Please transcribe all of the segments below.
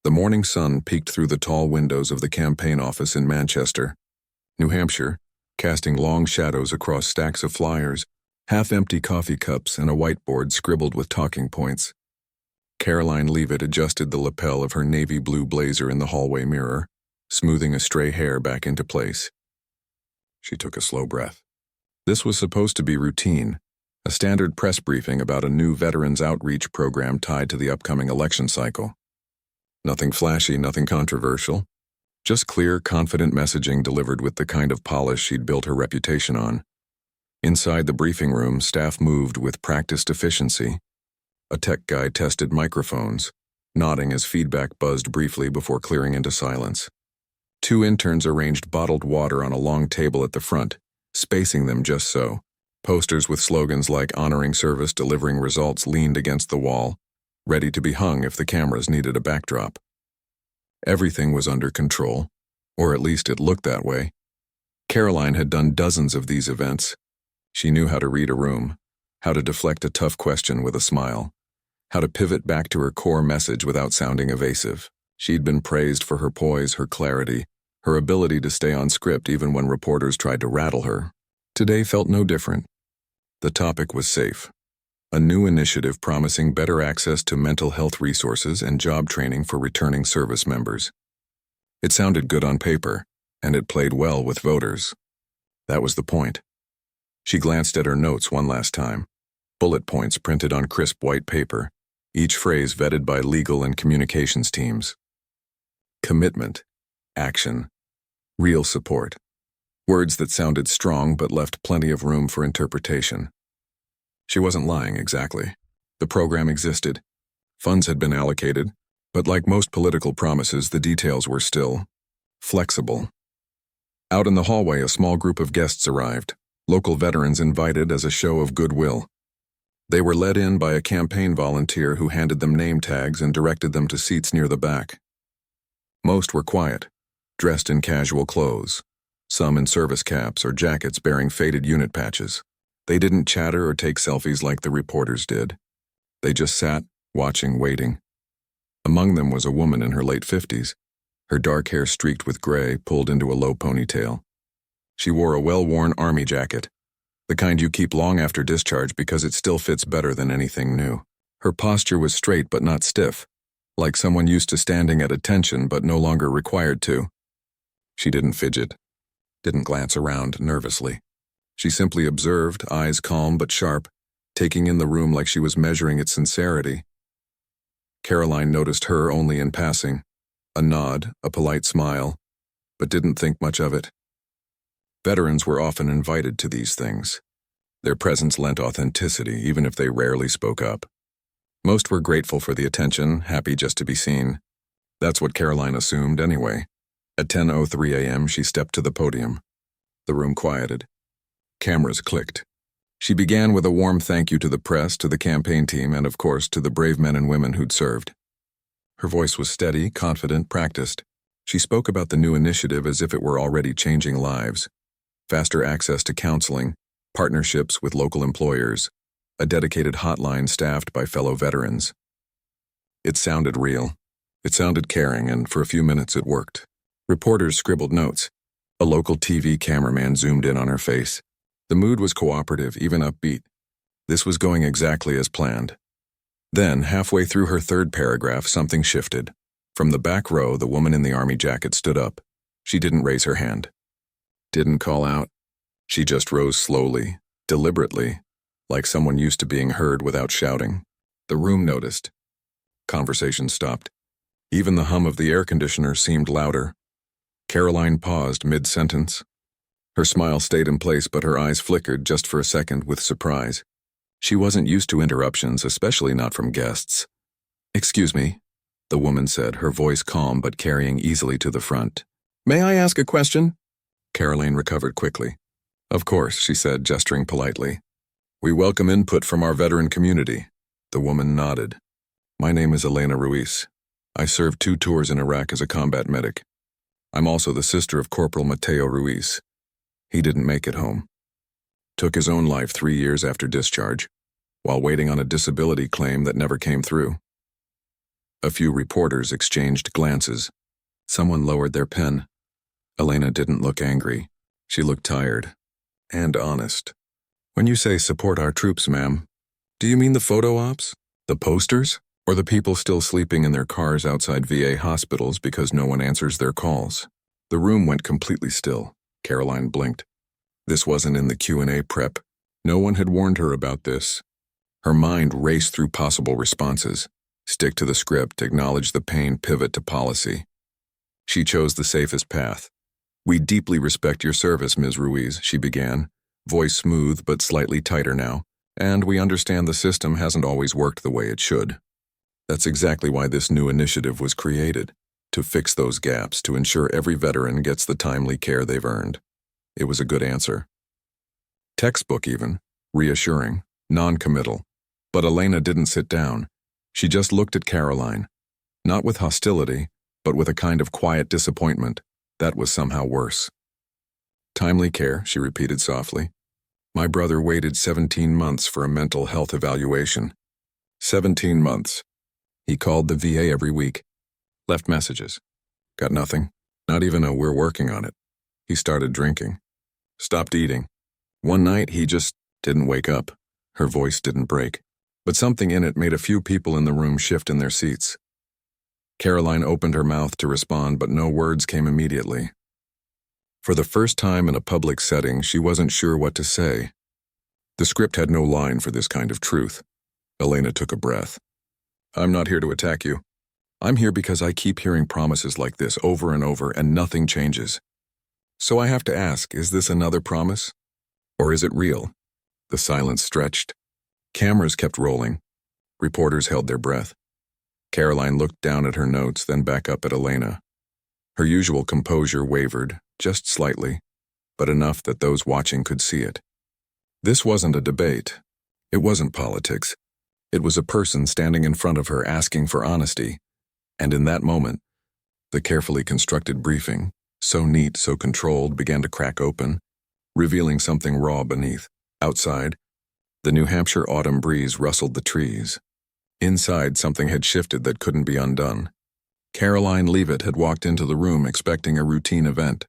The morning sun peeked through the tall windows of the campaign office in Manchester, New Hampshire, casting long shadows across stacks of flyers, half-empty coffee cups, and a whiteboard scribbled with talking points. Karoline Leavitt adjusted the lapel of her navy blue blazer in the hallway mirror, smoothing a stray hair back into place. She took a slow breath. This was supposed to be routine, a standard press briefing about a new veterans outreach program tied to the upcoming election cycle. Nothing flashy, nothing controversial. Just clear, confident messaging delivered with the kind of polish she'd built her reputation on. Inside the briefing room, staff moved with practiced efficiency. A tech guy tested microphones, nodding as feedback buzzed briefly before clearing into silence. Two interns arranged bottled water on a long table at the front, spacing them just so. Posters with slogans like "Honoring Service, Delivering Results" leaned against the wall, ready to be hung if the cameras needed a backdrop. Everything was under control, or at least it looked that way. Karoline had done dozens of these events. She knew how to read a room, how to deflect a tough question with a smile, how to pivot back to her core message without sounding evasive. She'd been praised for her poise, her clarity, her ability to stay on script even when reporters tried to rattle her. Today felt no different. The topic was SAFE, a new initiative promising better access to mental health resources and job training for returning service members. It sounded good on paper, and it played well with voters. That was the point. She glanced at her notes one last time, bullet points printed on crisp white paper, each phrase vetted by legal and communications teams. Commitment, action, real support. Words that sounded strong but left plenty of room for interpretation. She wasn't lying exactly. The program existed. Funds had been allocated, but like most political promises, the details were still flexible. Out in the hallway, a small group of guests arrived, local veterans invited as a show of goodwill. They were led in by a campaign volunteer who handed them name tags and directed them to seats near the back. Most were quiet, dressed in casual clothes, some in service caps or jackets bearing faded unit patches. They didn't chatter or take selfies like the reporters did. They just sat, watching, waiting. Among them was a woman in her late 50s, her dark hair streaked with gray, pulled into a low ponytail. She wore a well-worn army jacket, the kind you keep long after discharge because it still fits better than anything new. Her posture was straight but not stiff, like someone used to standing at attention but no longer required to. She didn't fidget, didn't glance around nervously. She simply observed, eyes calm but sharp, taking in the room like she was measuring its sincerity. Karoline noticed her only in passing, a nod, a polite smile, but didn't think much of it. Veterans were often invited to these things. Their presence lent authenticity, even if they rarely spoke up. Most were grateful for the attention, happy just to be seen. That's what Karoline assumed anyway. At 10:03 a.m., she stepped to the podium. The room quieted. Cameras clicked. She began with a warm thank you to the press, to the campaign team, and of course to the brave men and women who'd served. Her voice was steady, confident, practiced. She spoke about the new initiative as if it were already changing lives. Faster access to counseling, partnerships with local employers, a dedicated hotline staffed by fellow veterans. It sounded real. It sounded caring, and for a few minutes it worked. Reporters scribbled notes. A local TV cameraman zoomed in on her face. The mood was cooperative, even upbeat. This was going exactly as planned. Then, halfway through her third paragraph, something shifted. From the back row, the woman in the army jacket stood up. She didn't raise her hand. Didn't call out. She just rose slowly, deliberately, like someone used to being heard without shouting. The room noticed. Conversation stopped. Even the hum of the air conditioner seemed louder. Karoline paused mid-sentence. Her smile stayed in place, but her eyes flickered just for a second with surprise. She wasn't used to interruptions, especially not from guests. "Excuse me," the woman said, her voice calm but carrying easily to the front. "May I ask a question?" Karoline recovered quickly. "Of course," she said, gesturing politely. "We welcome input from our veteran community." The woman nodded. "My name is Elena Ruiz. I served 2 tours in Iraq as a combat medic. I'm also the sister of Corporal Mateo Ruiz. He didn't make it home. Took his own life 3 years after discharge, while waiting on a disability claim that never came through. A few reporters exchanged glances. Someone lowered their pen. Elena didn't look angry. She looked tired. And honest. When you say support our troops, ma'am, do you mean the photo ops? The posters? Or the people still sleeping in their cars outside VA hospitals because no one answers their calls? The room went completely still. Karoline blinked. This wasn't in the Q&A prep. No one had warned her about this. Her mind raced through possible responses. Stick to the script, acknowledge the pain, pivot to policy. She chose the safest path. We deeply respect your service, Ms. Ruiz, she began, voice smooth but slightly tighter now, and we understand the system hasn't always worked the way it should. That's exactly why this new initiative was created, to fix those gaps, to ensure every veteran gets the timely care they've earned. It was a good answer. Textbook even, reassuring, non-committal. But Elena didn't sit down. She just looked at Karoline, not with hostility, but with a kind of quiet disappointment. That was somehow worse. Timely care, she repeated softly. My brother waited 17 months for a mental health evaluation. 17 months. He called the VA every week. Left messages. Got nothing. Not even a "we're working on it." He started drinking. Stopped eating. One night he just didn't wake up. Her voice didn't break. But something in it made a few people in the room shift in their seats. Karoline opened her mouth to respond, but no words came immediately. For the first time in a public setting, she wasn't sure what to say. The script had no line for this kind of truth. Elena took a breath. I'm not here to attack you. I'm here because I keep hearing promises like this over and over and nothing changes. So I have to ask, is this another promise? Or is it real? The silence stretched. Cameras kept rolling. Reporters held their breath. Karoline looked down at her notes, then back up at Elena. Her usual composure wavered, just slightly, but enough that those watching could see it. This wasn't a debate. It wasn't politics. It was a person standing in front of her asking for honesty. And in that moment, the carefully constructed briefing, so neat, so controlled, began to crack open, revealing something raw beneath. Outside, the New Hampshire autumn breeze rustled the trees. Inside, something had shifted that couldn't be undone. Karoline Leavitt had walked into the room expecting a routine event.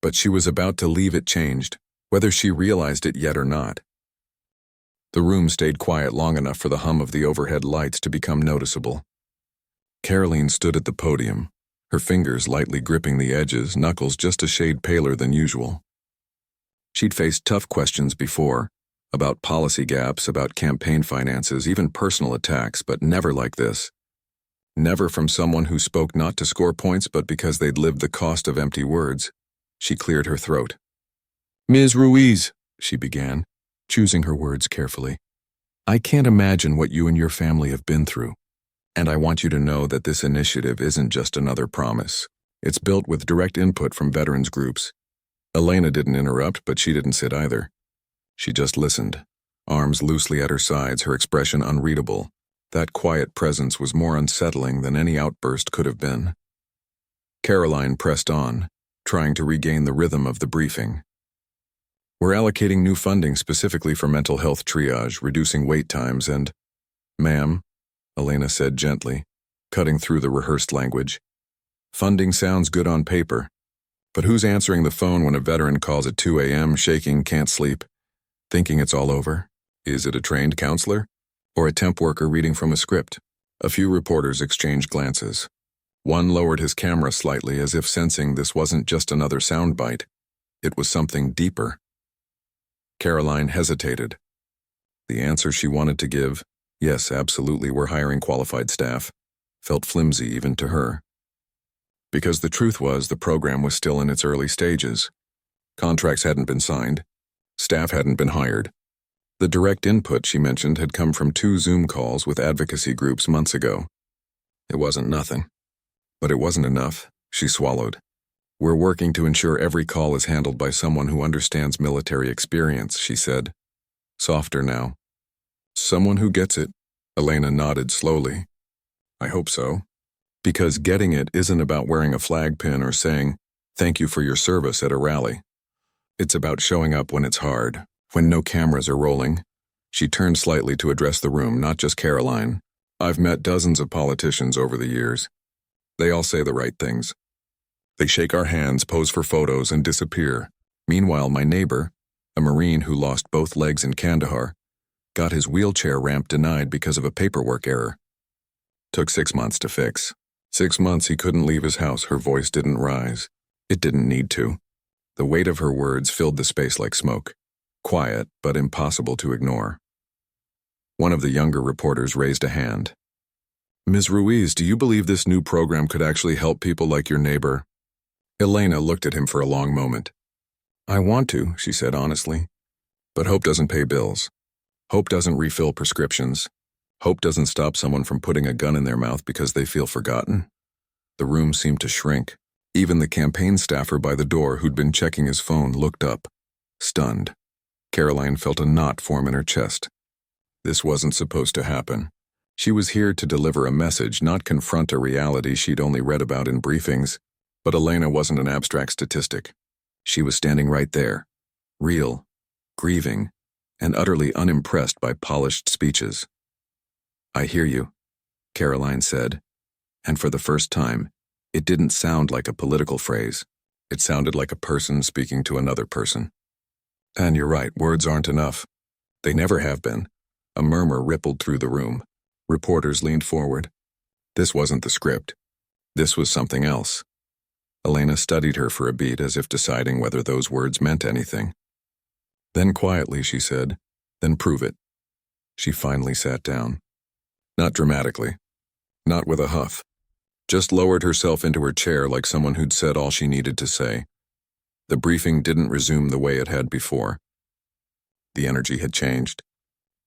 But she was about to leave it changed, whether she realized it yet or not. The room stayed quiet long enough for the hum of the overhead lights to become noticeable. Karoline stood at the podium, her fingers lightly gripping the edges, knuckles just a shade paler than usual. She'd faced tough questions before, about policy gaps, about campaign finances, even personal attacks, but never like this. Never from someone who spoke not to score points but because they'd lived the cost of empty words. She cleared her throat. Ms. Ruiz, she began, choosing her words carefully. I can't imagine what you and your family have been through. And I want you to know that this initiative isn't just another promise. It's built with direct input from veterans groups. Elena didn't interrupt, but she didn't sit either. She just listened, arms loosely at her sides, her expression unreadable. That quiet presence was more unsettling than any outburst could have been. Karoline pressed on, trying to regain the rhythm of the briefing. We're allocating new funding specifically for mental health triage, reducing wait times and... Ma'am, Elena said gently, cutting through the rehearsed language. Funding sounds good on paper, but who's answering the phone when a veteran calls at 2 a.m., shaking, can't sleep, thinking it's all over? Is it a trained counselor? Or a temp worker reading from a script? A few reporters exchanged glances. One lowered his camera slightly as if sensing this wasn't just another soundbite. It was something deeper. Karoline hesitated. The answer she wanted to give, yes, absolutely, we're hiring qualified staff, felt flimsy even to her. Because the truth was the program was still in its early stages. Contracts hadn't been signed. Staff hadn't been hired. The direct input she mentioned had come from 2 Zoom calls with advocacy groups months ago. It wasn't nothing. But it wasn't enough, she swallowed. We're working to ensure every call is handled by someone who understands military experience, she said. Softer now. Someone who gets it, Elena nodded slowly. I hope so. Because getting it isn't about wearing a flag pin or saying, thank you for your service at a rally. It's about showing up when it's hard, when no cameras are rolling. She turned slightly to address the room, not just Karoline. I've met dozens of politicians over the years. They all say the right things. They shake our hands, pose for photos, and disappear. Meanwhile, my neighbor, a Marine who lost both legs in Kandahar, got his wheelchair ramp denied because of a paperwork error. Took 6 months to fix. 6 months he couldn't leave his house. Her voice didn't rise. It didn't need to. The weight of her words filled the space like smoke. Quiet, but impossible to ignore. One of the younger reporters raised a hand. Ms. Ruiz, do you believe this new program could actually help people like your neighbor? Elena looked at him for a long moment. I want to, she said honestly. But hope doesn't pay bills. Hope doesn't refill prescriptions. Hope doesn't stop someone from putting a gun in their mouth because they feel forgotten. The room seemed to shrink. Even the campaign staffer by the door who'd been checking his phone looked up, stunned. Karoline felt a knot form in her chest. This wasn't supposed to happen. She was here to deliver a message, not confront a reality she'd only read about in briefings. But Elena wasn't an abstract statistic. She was standing right there, real, grieving, and utterly unimpressed by polished speeches. I hear you, Karoline said, and for the first time, it didn't sound like a political phrase. It sounded like a person speaking to another person. And you're right, words aren't enough. They never have been. A murmur rippled through the room. Reporters leaned forward. This wasn't the script. This was something else. Elena studied her for a beat as if deciding whether those words meant anything. Then quietly she said, then prove it. She finally sat down. Not dramatically. Not with a huff. Just lowered herself into her chair like someone who'd said all she needed to say. The briefing didn't resume the way it had before. The energy had changed.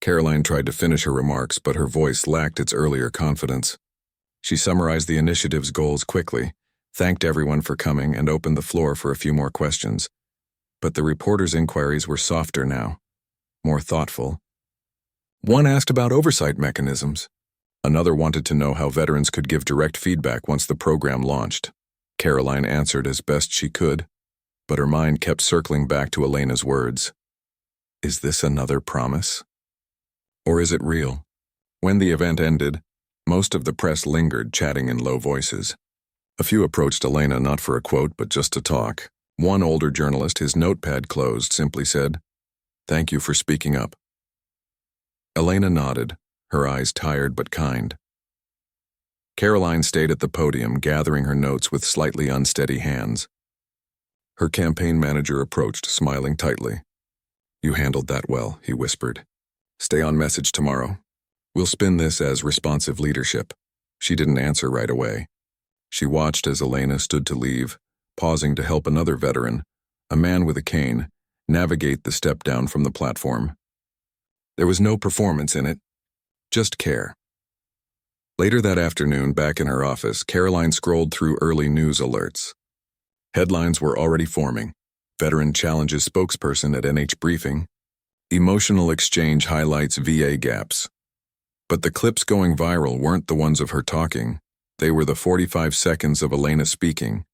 Karoline tried to finish her remarks, but her voice lacked its earlier confidence. She summarized the initiative's goals quickly, thanked everyone for coming, and opened the floor for a few more questions. But the reporters' inquiries were softer now, more thoughtful. One asked about oversight mechanisms. Another wanted to know how veterans could give direct feedback once the program launched. Karoline answered as best she could, but her mind kept circling back to Elena's words. Is this another promise? Or is it real? When the event ended, most of the press lingered, chatting in low voices. A few approached Elena not for a quote, but just to talk. One older journalist, his notepad closed, simply said, "Thank you for speaking up." Elena nodded, her eyes tired but kind. Karoline stayed at the podium, gathering her notes with slightly unsteady hands. Her campaign manager approached, smiling tightly. "You handled that well," he whispered. "Stay on message tomorrow. We'll spin this as responsive leadership." She didn't answer right away. She watched as Elena stood to leave, pausing to help another veteran, a man with a cane, navigate the step down from the platform. There was no performance in it, just care. Later that afternoon, back in her office, Karoline scrolled through early news alerts. Headlines were already forming. Veteran challenges spokesperson at NH briefing. Emotional exchange highlights VA gaps. But the clips going viral weren't the ones of her talking. They were the 45 seconds of Elena speaking,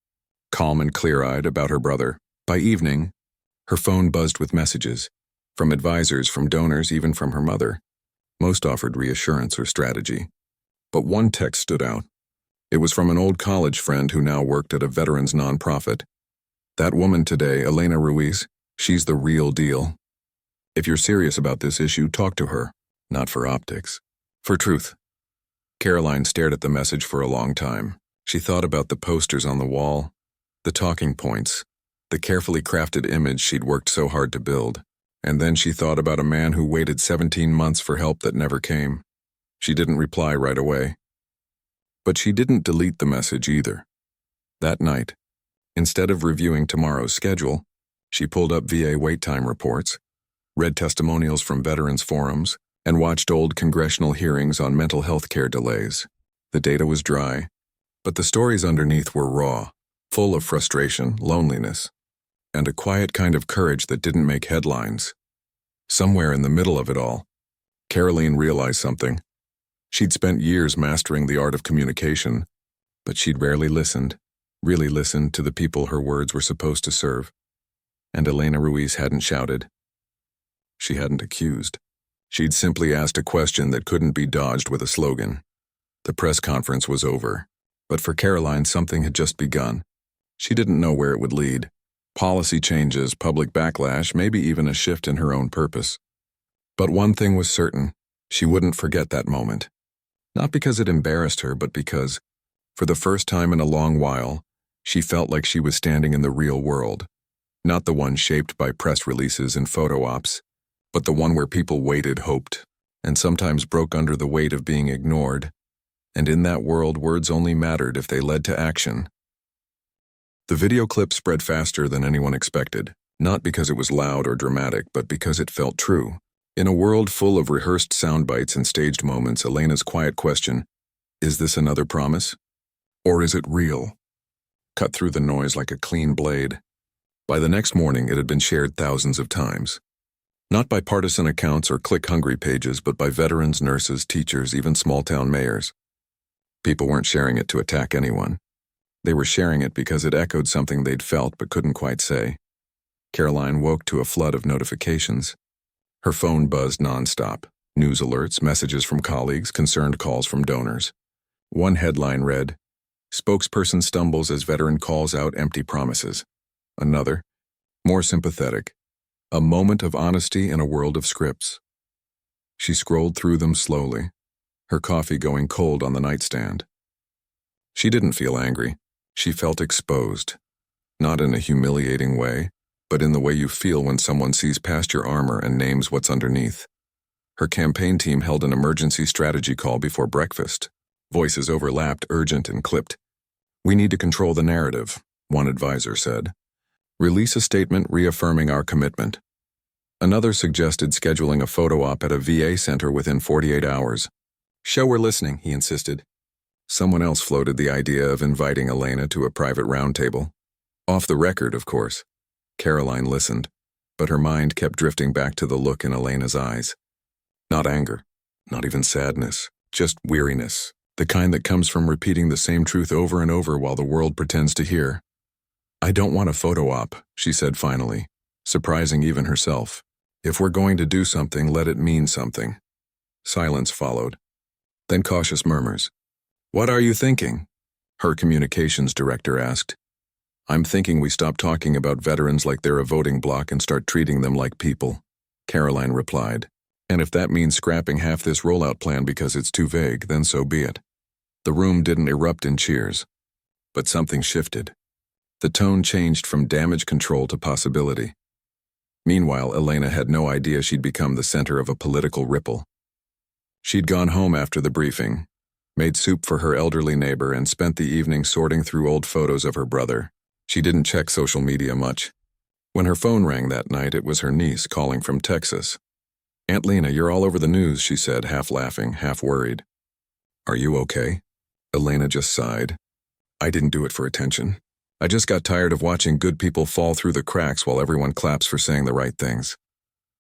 calm and clear-eyed about her brother. By evening, her phone buzzed with messages, from advisors, from donors, even from her mother. Most offered reassurance or strategy. But one text stood out. It was from an old college friend who now worked at a veterans nonprofit. That woman today, Elena Ruiz, she's the real deal. If you're serious about this issue, talk to her. Not for optics. For truth. Karoline stared at the message for a long time. She thought about the posters on the wall, the talking points, the carefully crafted image she'd worked so hard to build. And then she thought about a man who waited 17 months for help that never came. She didn't reply right away. But she didn't delete the message either. That night, instead of reviewing tomorrow's schedule, she pulled up VA wait time reports, read testimonials from veterans forums, and watched old congressional hearings on mental health care delays. The data was dry, but the stories underneath were raw, full of frustration, loneliness, and a quiet kind of courage that didn't make headlines. Somewhere in the middle of it all, Karoline realized something. She'd spent years mastering the art of communication, but she'd rarely really listened to the people her words were supposed to serve. And Elena Ruiz hadn't shouted. She hadn't accused. She'd simply asked a question that couldn't be dodged with a slogan. The press conference was over. But for Karoline, something had just begun. She didn't know where it would lead. Policy changes, public backlash, maybe even a shift in her own purpose. But one thing was certain. She wouldn't forget that moment. Not because it embarrassed her, but because, for the first time in a long while, she felt like she was standing in the real world. Not the one shaped by press releases and photo ops, but the one where people waited, hoped, and sometimes broke under the weight of being ignored. And in that world, words only mattered if they led to action. The video clip spread faster than anyone expected, not because it was loud or dramatic, but because it felt true. In a world full of rehearsed sound bites and staged moments, Elena's quiet question, "Is this another promise? Or is it real?" cut through the noise like a clean blade. By the next morning, it had been shared thousands of times. Not by partisan accounts or click-hungry pages, but by veterans, nurses, teachers, even small-town mayors. People weren't sharing it to attack anyone. They were sharing it because it echoed something they'd felt but couldn't quite say. Karoline woke to a flood of notifications. Her phone buzzed nonstop. News alerts, messages from colleagues, concerned calls from donors. One headline read, "Spokesperson stumbles as veteran calls out empty promises." Another, more sympathetic, "A moment of honesty in a world of scripts." She scrolled through them slowly, her coffee going cold on the nightstand. She didn't feel angry. She felt exposed. Not in a humiliating way, but in the way you feel when someone sees past your armor and names what's underneath. Her campaign team held an emergency strategy call before breakfast. Voices overlapped, urgent and clipped. "We need to control the narrative," one advisor said. "Release a statement reaffirming our commitment." Another suggested scheduling a photo op at a VA center within 48 hours. "Show we're listening," he insisted. Someone else floated the idea of inviting Elena to a private roundtable. Off the record, of course. Karoline listened, but her mind kept drifting back to the look in Elena's eyes. Not anger, not even sadness, just weariness, the kind that comes from repeating the same truth over and over while the world pretends to hear. "I don't want a photo op," she said finally, surprising even herself. "If we're going to do something, let it mean something." Silence followed. Then cautious murmurs. "What are you thinking?" her communications director asked. "I'm thinking we stop talking about veterans like they're a voting bloc and start treating them like people," Karoline replied. "And if that means scrapping half this rollout plan because it's too vague, then so be it." The room didn't erupt in cheers. But something shifted. The tone changed from damage control to possibility. Meanwhile, Elena had no idea she'd become the center of a political ripple. She'd gone home after the briefing, made soup for her elderly neighbor, and spent the evening sorting through old photos of her brother. She didn't check social media much. When her phone rang that night, it was her niece calling from Texas. "Aunt Lena, you're all over the news," she said, half laughing, half worried. "Are you okay?" Elena just sighed. "I didn't do it for attention. I just got tired of watching good people fall through the cracks while everyone claps for saying the right things."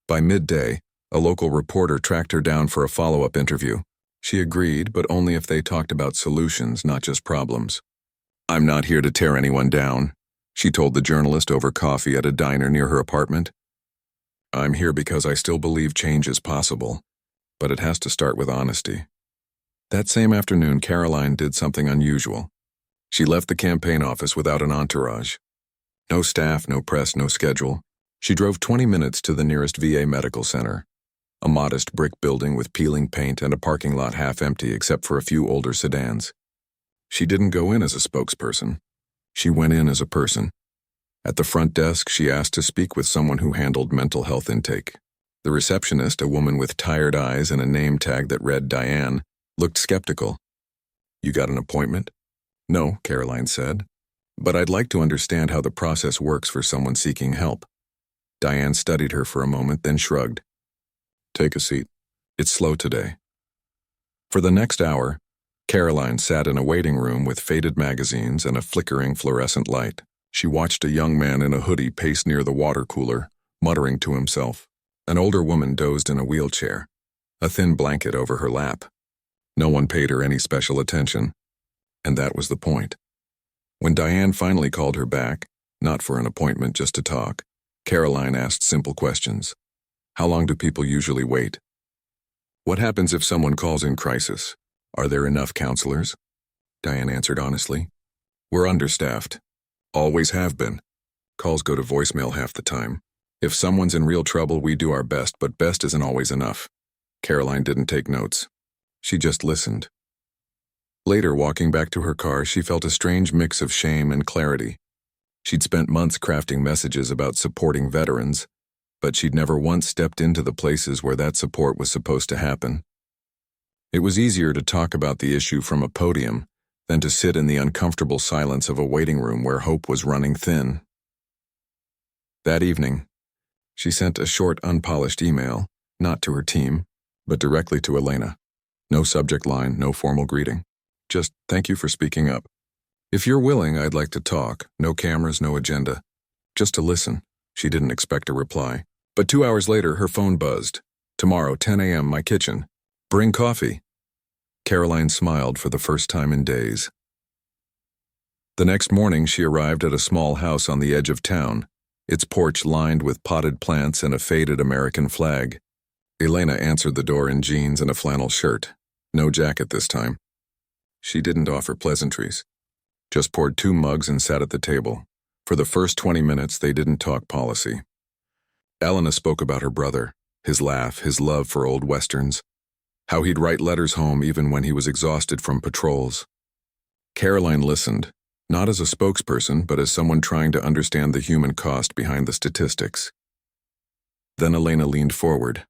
By midday, a local reporter tracked her down for a follow-up interview. She agreed, but only if they talked about solutions, not just problems. "I'm not here to tear anyone down," she told the journalist over coffee at a diner near her apartment. "I'm here because I still believe change is possible, but it has to start with honesty." That same afternoon, Karoline did something unusual. She left the campaign office without an entourage. No staff, no press, no schedule. She drove 20 minutes to the nearest VA medical center, a modest brick building with peeling paint and a parking lot half empty except for a few older sedans. She didn't go in as a spokesperson. She went in as a person. At the front desk, she asked to speak with someone who handled mental health intake. The receptionist, a woman with tired eyes and a name tag that read Diane, looked skeptical. "You got an appointment?" "No," Karoline said, "but I'd like to understand how the process works for someone seeking help." Diane studied her for a moment, then shrugged. "Take a seat. It's slow today." For the next hour, Karoline sat in a waiting room with faded magazines and a flickering fluorescent light. She watched a young man in a hoodie pace near the water cooler, muttering to himself. An older woman dozed in a wheelchair, a thin blanket over her lap. No one paid her any special attention. And that was the point. When Diane finally called her back, not for an appointment, just to talk, Karoline asked simple questions. How long do people usually wait? What happens if someone calls in crisis? Are there enough counselors? Diane answered honestly. We're understaffed. Always have been. Calls go to voicemail half the time. If someone's in real trouble, we do our best, but best isn't always enough. Karoline didn't take notes. She just listened. Later, walking back to her car, she felt a strange mix of shame and clarity. She'd spent months crafting messages about supporting veterans, but she'd never once stepped into the places where that support was supposed to happen. It was easier to talk about the issue from a podium than to sit in the uncomfortable silence of a waiting room where hope was running thin. That evening, she sent a short, unpolished email, not to her team, but directly to Elena. No subject line, no formal greeting. Just, thank you for speaking up. If you're willing, I'd like to talk. No cameras, no agenda. Just to listen. She didn't expect a reply. But 2 hours later, her phone buzzed. Tomorrow, 10 a.m., my kitchen. Bring coffee. Karoline smiled for the first time in days. The next morning, she arrived at a small house on the edge of town, its porch lined with potted plants and a faded American flag. Elena answered the door in jeans and a flannel shirt. No jacket this time. She didn't offer pleasantries. Just poured 2 mugs and sat at the table. For the first 20 minutes, they didn't talk policy. Elena spoke about her brother, his laugh, his love for old westerns, how he'd write letters home even when he was exhausted from patrols. Karoline listened, not as a spokesperson, but as someone trying to understand the human cost behind the statistics. Then Elena leaned forward.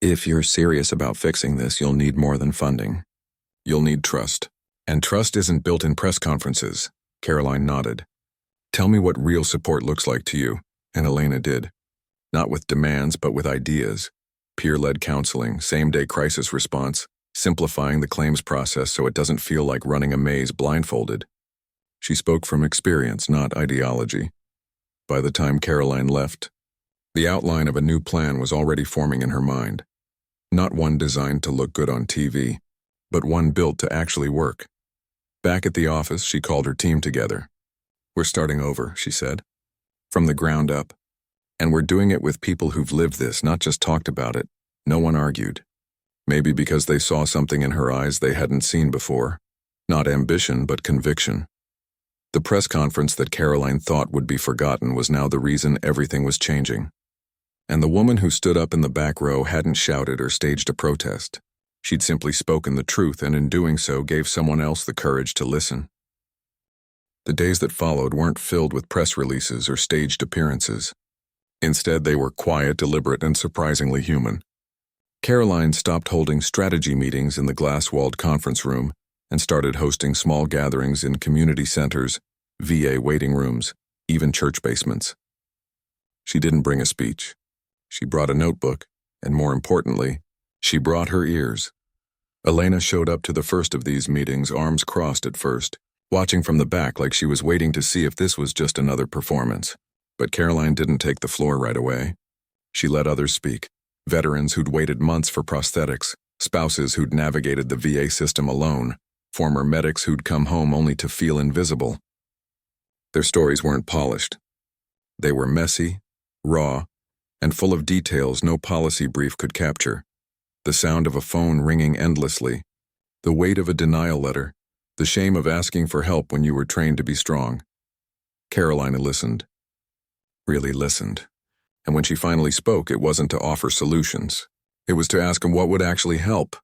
If you're serious about fixing this, you'll need more than funding. You'll need trust. And trust isn't built in press conferences. Karoline nodded. Tell me what real support looks like to you, and Elena did. Not with demands, but with ideas. Peer-led counseling, same-day crisis response, simplifying the claims process so it doesn't feel like running a maze blindfolded. She spoke from experience, not ideology. By the time Karoline left, the outline of a new plan was already forming in her mind. Not one designed to look good on TV, but one built to actually work. Back at the office, she called her team together. We're starting over, she said. From the ground up. And we're doing it with people who've lived this, not just talked about it. No one argued. Maybe because they saw something in her eyes they hadn't seen before. Not ambition, but conviction. The press conference that Karoline thought would be forgotten was now the reason everything was changing. And the woman who stood up in the back row hadn't shouted or staged a protest. She'd simply spoken the truth, and in doing so gave someone else the courage to listen. The days that followed weren't filled with press releases or staged appearances. Instead, they were quiet, deliberate, and surprisingly human. Karoline stopped holding strategy meetings in the glass-walled conference room and started hosting small gatherings in community centers, VA waiting rooms, even church basements. She didn't bring a speech. She brought a notebook, and more importantly, she brought her ears. Elena showed up to the first of these meetings, arms crossed at first, watching from the back like she was waiting to see if this was just another performance. But Karoline didn't take the floor right away. She let others speak. Veterans who'd waited months for prosthetics, spouses who'd navigated the VA system alone, former medics who'd come home only to feel invisible. Their stories weren't polished. They were messy, raw, and full of details no policy brief could capture. The sound of a phone ringing endlessly, the weight of a denial letter, the shame of asking for help when you were trained to be strong. Karoline listened. Really listened. And when she finally spoke, it wasn't to offer solutions. It was to ask him what would actually help.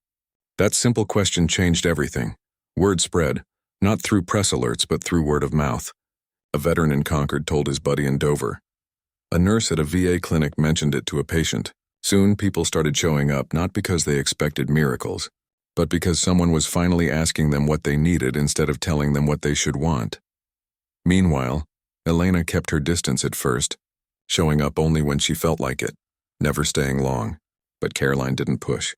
That simple question changed everything. Word spread, not through press alerts, but through word of mouth. A veteran in Concord told his buddy in Dover. A nurse at a VA clinic mentioned it to a patient. Soon, people started showing up not because they expected miracles, but because someone was finally asking them what they needed instead of telling them what they should want. Meanwhile, Elena kept her distance at first, showing up only when she felt like it, never staying long. But Karoline didn't push.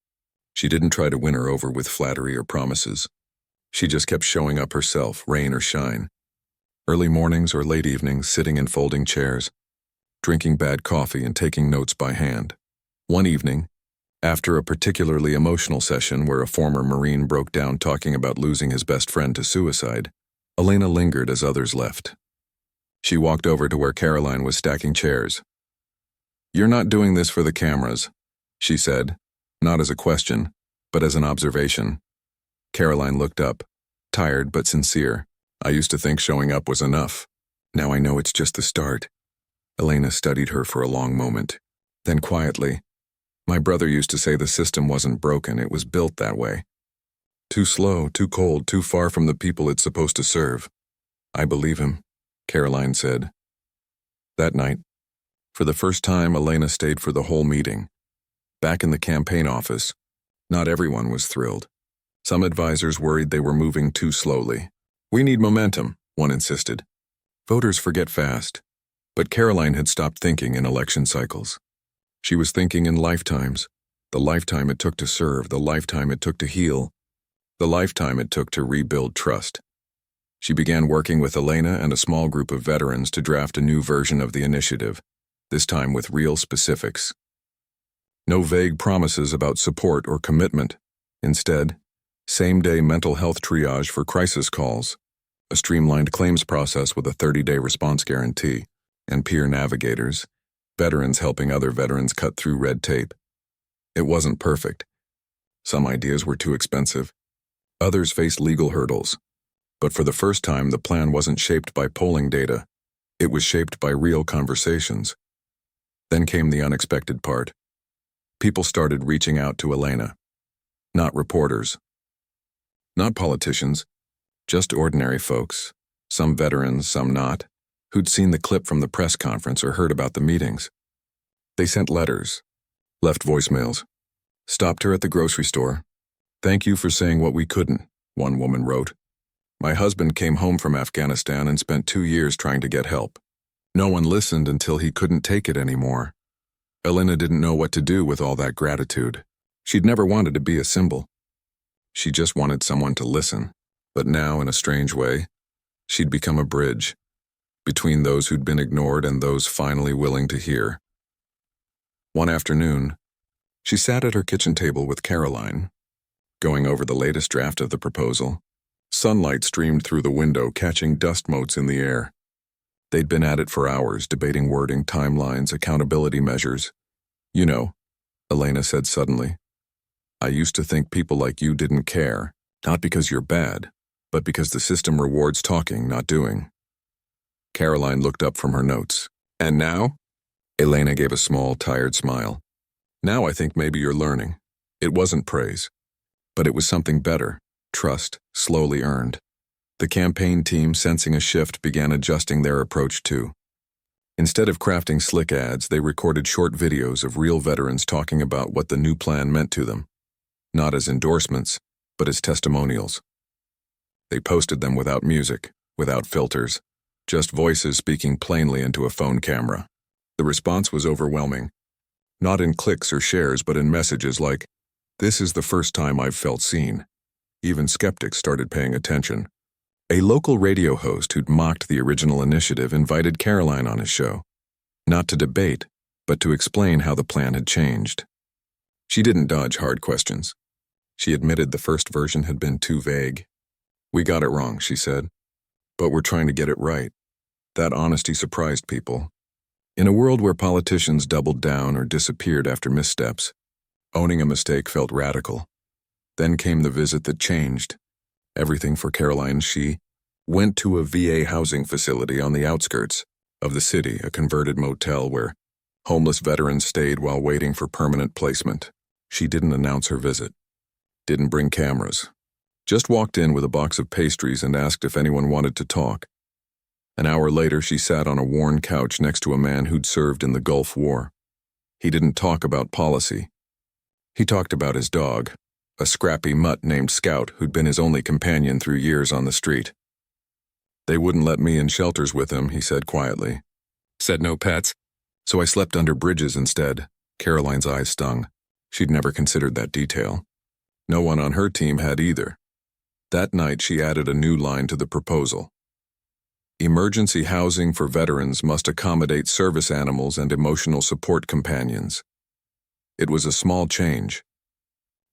She didn't try to win her over with flattery or promises. She just kept showing up herself, rain or shine. Early mornings or late evenings, sitting in folding chairs, drinking bad coffee and taking notes by hand. One evening, after a particularly emotional session where a former Marine broke down talking about losing his best friend to suicide, Elena lingered as others left. She walked over to where Karoline was stacking chairs. "You're not doing this for the cameras," she said, not as a question, but as an observation. Karoline looked up, tired but sincere. I used to think showing up was enough. Now I know it's just the start. Elena studied her for a long moment. Then quietly, my brother used to say the system wasn't broken, it was built that way. Too slow, too cold, too far from the people it's supposed to serve. I believe him, Karoline said. That night, for the first time, Elena stayed for the whole meeting. Back in the campaign office, not everyone was thrilled. Some advisors worried they were moving too slowly. We need momentum, one insisted. Voters forget fast. But Karoline had stopped thinking in election cycles. She was thinking in lifetimes. The lifetime it took to serve, the lifetime it took to heal, the lifetime it took to rebuild trust. She began working with Elena and a small group of veterans to draft a new version of the initiative, this time with real specifics. No vague promises about support or commitment. Instead, same-day mental health triage for crisis calls, a streamlined claims process with a 30-day response guarantee, and peer navigators, veterans helping other veterans cut through red tape. It wasn't perfect. Some ideas were too expensive. Others faced legal hurdles. But for the first time, the plan wasn't shaped by polling data. It was shaped by real conversations. Then came the unexpected part. People started reaching out to Elena. Not reporters. Not politicians. Just ordinary folks. Some veterans, some not, who'd seen the clip from the press conference or heard about the meetings. They sent letters, left voicemails, stopped her at the grocery store. "Thank you for saying what we couldn't," one woman wrote. "My husband came home from Afghanistan and spent 2 years trying to get help. No one listened until he couldn't take it anymore." Elena didn't know what to do with all that gratitude. She'd never wanted to be a symbol. She just wanted someone to listen. But now, in a strange way, she'd become a bridge between those who'd been ignored and those finally willing to hear. One afternoon, she sat at her kitchen table with Karoline, going over the latest draft of the proposal. Sunlight streamed through the window, catching dust motes in the air. They'd been at it for hours, debating wording, timelines, accountability measures. "You know," Elena said suddenly, "I used to think people like you didn't care, not because you're bad, but because the system rewards talking, not doing." Karoline looked up from her notes. "And now?" Elena gave a small, tired smile. "Now I think maybe you're learning." It wasn't praise, but it was something better, trust, slowly earned. The campaign team, sensing a shift, began adjusting their approach too. Instead of crafting slick ads, they recorded short videos of real veterans talking about what the new plan meant to them, not as endorsements, but as testimonials. They posted them without music, without filters, just voices speaking plainly into a phone camera. The response was overwhelming, not in clicks or shares, but in messages like, "This is the first time I've felt seen." Even skeptics started paying attention. A local radio host who'd mocked the original initiative invited Karoline on his show, not to debate, but to explain how the plan had changed. She didn't dodge hard questions. She admitted the first version had been too vague. "We got it wrong," she said, "but we're trying to get it right." That honesty surprised people. In a world where politicians doubled down or disappeared after missteps, owning a mistake felt radical. Then came the visit that changed everything for Karoline. She went to a VA housing facility on the outskirts of the city, a converted motel where homeless veterans stayed while waiting for permanent placement. She didn't announce her visit, didn't bring cameras, just walked in with a box of pastries and asked if anyone wanted to talk. An hour later, she sat on a worn couch next to a man who'd served in the Gulf War. He didn't talk about policy. He talked about his dog, a scrappy mutt named Scout who'd been his only companion through years on the street. "They wouldn't let me in shelters with him," he said quietly. "Said no pets. So I slept under bridges instead." Karoline's eyes stung. She'd never considered that detail. No one on her team had either. That night, she added a new line to the proposal. "Emergency housing for veterans must accommodate service animals and emotional support companions." It was a small change,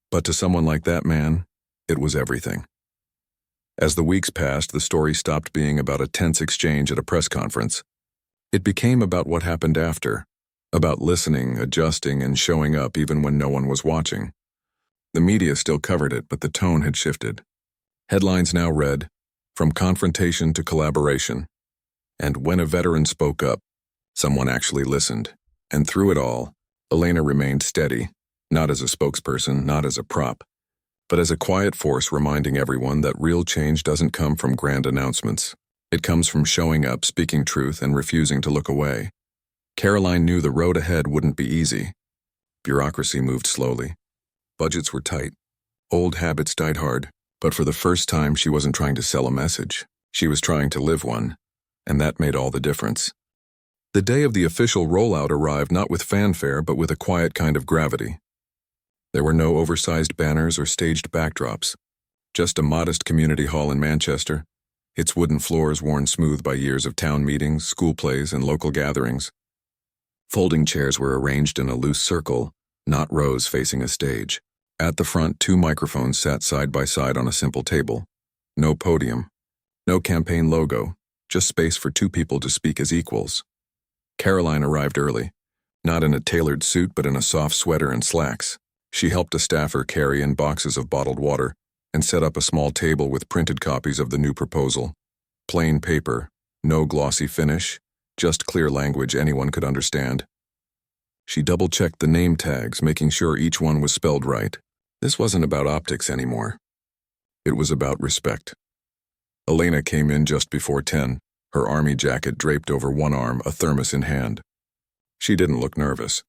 but to someone like that man, it was everything. As the weeks passed, the story stopped being about a tense exchange at a press conference. It became about what happened after, about listening, adjusting, and showing up even when no one was watching. The media still covered it, but the tone had shifted. Headlines now read, "From confrontation to collaboration." And when a veteran spoke up, someone actually listened. And through it all, Elena remained steady, not as a spokesperson, not as a prop, but as a quiet force reminding everyone that real change doesn't come from grand announcements. It comes from showing up, speaking truth, and refusing to look away. Karoline knew the road ahead wouldn't be easy. Bureaucracy moved slowly. Budgets were tight. Old habits died hard. But for the first time, she wasn't trying to sell a message. She was trying to live one. And that made all the difference. The day of the official rollout arrived not with fanfare, but with a quiet kind of gravity. There were no oversized banners or staged backdrops. Just a modest community hall in Manchester, its wooden floors worn smooth by years of town meetings, school plays, and local gatherings. Folding chairs were arranged in a loose circle, not rows facing a stage. At the front, 2 microphones sat side by side on a simple table. No podium, no campaign logo, just space for 2 people to speak as equals. Karoline arrived early, not in a tailored suit but in a soft sweater and slacks. She helped a staffer carry in boxes of bottled water and set up a small table with printed copies of the new proposal. Plain paper, no glossy finish, just clear language anyone could understand. She double-checked the name tags, making sure each one was spelled right. This wasn't about optics anymore. It was about respect. Elena came in just before 10, her army jacket draped over one arm, a thermos in hand. She didn't look nervous.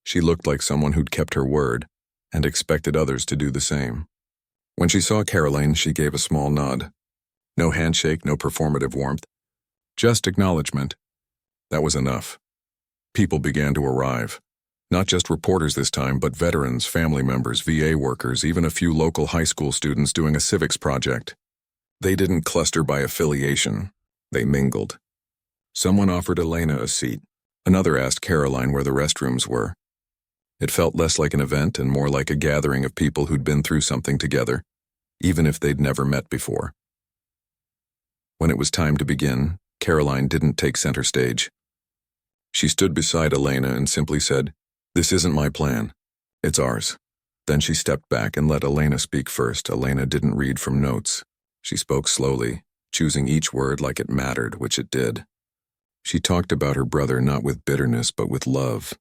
She looked like someone who'd kept her word and expected others to do the same. When she saw Karoline, she gave a small nod. No handshake, no performative warmth. Just acknowledgement. That was enough. People began to arrive. Not just reporters this time, but veterans, family members, VA workers, even a few local high school students doing a civics project. They didn't cluster by affiliation. They mingled. Someone offered Elena a seat. Another asked Karoline where the restrooms were. It felt less like an event and more like a gathering of people who'd been through something together, even if they'd never met before. When it was time to begin, Karoline didn't take center stage. She stood beside Elena and simply said, "This isn't my plan. It's ours." Then she stepped back and let Elena speak first. Elena didn't read from notes. She spoke slowly, choosing each word like it mattered, which it did. She talked about her brother not with bitterness but with love.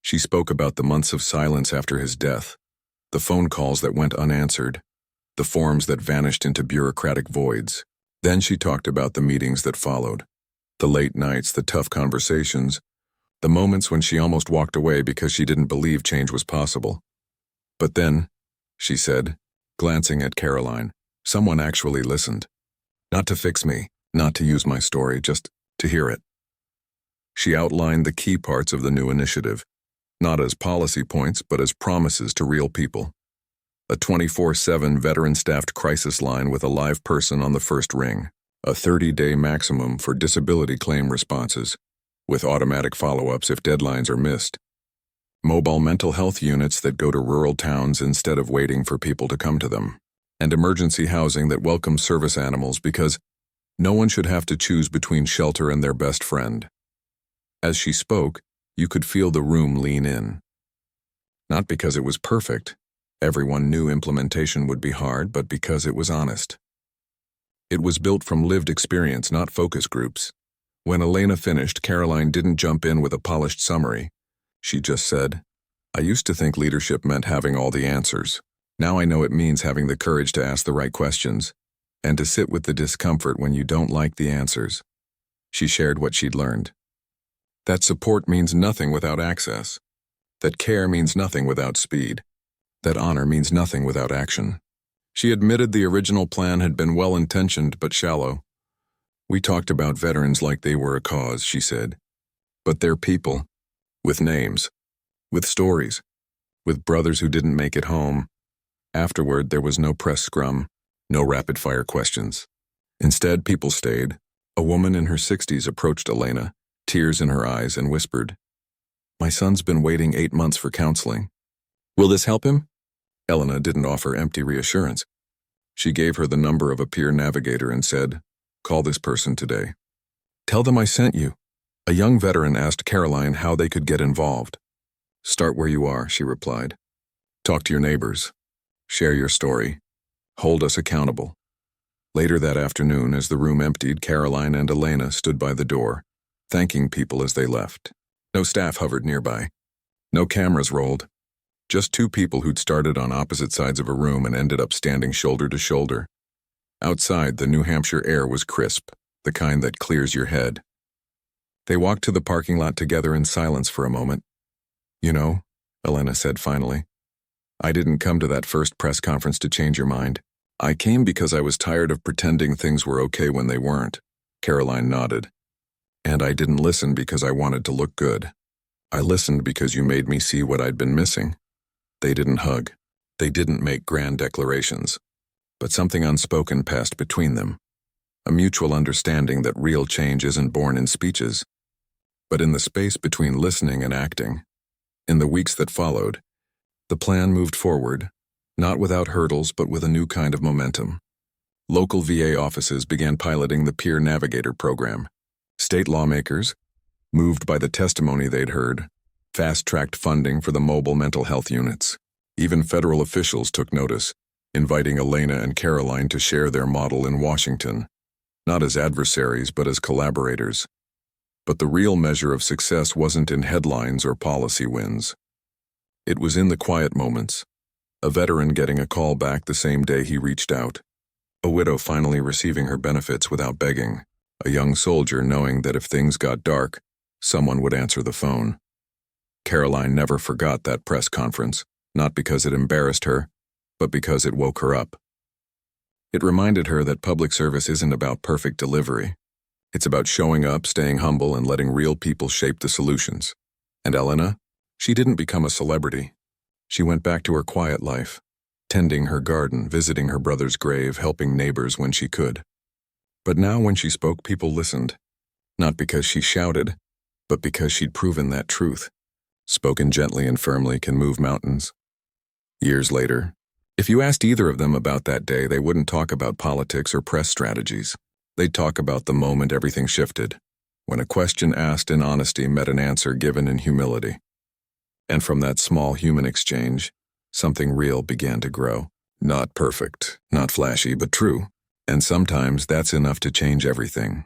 She spoke about the months of silence after his death, the phone calls that went unanswered, the forms that vanished into bureaucratic voids. Then she talked about the meetings that followed, the late nights, the tough conversations, the moments when she almost walked away because she didn't believe change was possible. But then, she said, glancing at Karoline, someone actually listened. Not to fix me, not to use my story, just to hear it. She outlined the key parts of the new initiative, not as policy points, but as promises to real people. A 24/7 veteran-staffed crisis line with a live person on the first ring, a 30-day maximum for disability claim responses, with automatic follow-ups if deadlines are missed. Mobile mental health units that go to rural towns instead of waiting for people to come to them. And emergency housing that welcomes service animals because no one should have to choose between shelter and their best friend. As she spoke, you could feel the room lean in. Not because it was perfect. Everyone knew implementation would be hard, but because it was honest. It was built from lived experience, not focus groups. When Elena finished, Karoline didn't jump in with a polished summary. She just said, "I used to think leadership meant having all the answers. Now I know it means having the courage to ask the right questions, and to sit with the discomfort when you don't like the answers." She shared what she'd learned. That support means nothing without access. That care means nothing without speed. That honor means nothing without action. She admitted the original plan had been well-intentioned but shallow. "We talked about veterans like they were a cause," she said. "But they're people, with names, with stories, with brothers who didn't make it home." Afterward, there was no press scrum, no rapid-fire questions. Instead, people stayed. A woman in her 60s approached Elena, tears in her eyes, and whispered, "My son's been waiting 8 months for counseling. Will this help him?" Elena didn't offer empty reassurance. She gave her the number of a peer navigator and said, "Call this person today. Tell them I sent you." A young veteran asked Karoline how they could get involved. "Start where you are," she replied. "Talk to your neighbors. Share your story. Hold us accountable." Later that afternoon, as the room emptied, Karoline and Elena stood by the door, thanking people as they left. No staff hovered nearby. No cameras rolled. Just two people who'd started on opposite sides of a room and ended up standing shoulder to shoulder. Outside, the New Hampshire air was crisp, the kind that clears your head. They walked to the parking lot together in silence for a moment. "You know," Elena said finally, "I didn't come to that first press conference to change your mind. I came because I was tired of pretending things were okay when they weren't." Karoline nodded. "And I didn't listen because I wanted to look good. I listened because you made me see what I'd been missing." They didn't hug. They didn't make grand declarations. But something unspoken passed between them. A mutual understanding that real change isn't born in speeches, but in the space between listening and acting. In the weeks that followed, the plan moved forward, not without hurdles but with a new kind of momentum. Local VA offices began piloting the Peer Navigator program. State lawmakers, moved by the testimony they'd heard, fast-tracked funding for the mobile mental health units. Even federal officials took notice, inviting Elena and Karoline to share their model in Washington, not as adversaries but as collaborators. But the real measure of success wasn't in headlines or policy wins. It was in the quiet moments. A veteran getting a call back the same day he reached out. A widow finally receiving her benefits without begging. A young soldier knowing that if things got dark, someone would answer the phone. Karoline never forgot that press conference, not because it embarrassed her, but because it woke her up. It reminded her that public service isn't about perfect delivery. It's about showing up, staying humble, and letting real people shape the solutions. And Elena? She didn't become a celebrity. She went back to her quiet life, tending her garden, visiting her brother's grave, helping neighbors when she could. But now when she spoke, people listened. Not because she shouted, but because she'd proven that truth. Spoken gently and firmly can move mountains. Years later, if you asked either of them about that day, they wouldn't talk about politics or press strategies. They'd talk about the moment everything shifted, when a question asked in honesty met an answer given in humility. And from that small human exchange, something real began to grow. Not perfect, not flashy, but true. And sometimes that's enough to change everything.